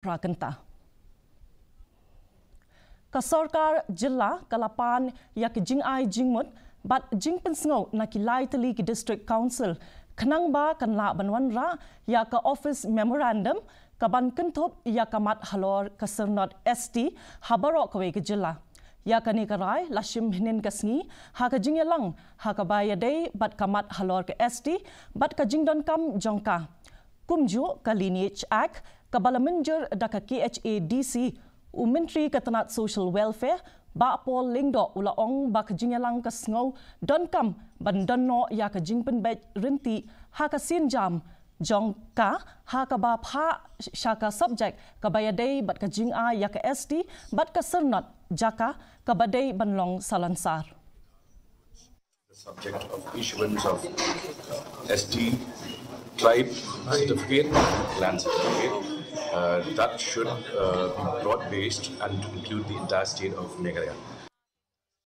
Prakanta. Ka sorkar jilla kalapan yak jingai jingmut bat jingpen sngo na kilai tali ki district council khnang ba kan la banwan ra ya ka office memorandum ka ban kentop ya kamat halor ka sernot ST habaro ka we ki jilla ya kani karai lashim hinin kasngi ha ka jingyalang ha ka bayadei bat kamat halor ka ST bat ka jingdon kam jongka kumju ka lineage act ka balamanjer da ka KHASI Menteri Ketenat Social Welfare ba Paul Lingdo ulaong ba ka jingyalang ka sngo don kam ban donno ya ka jingpen bet rinti ha ka sinjam jongka ha ka ba pha shaka subject ka bayadei bat ka jinga ya ka ST bat ka sernat jaka ka badai banlong salansar. The subject of issuance of ST tribe certificate, land certificate, that should be broad-based and include the entire state of Meghalaya.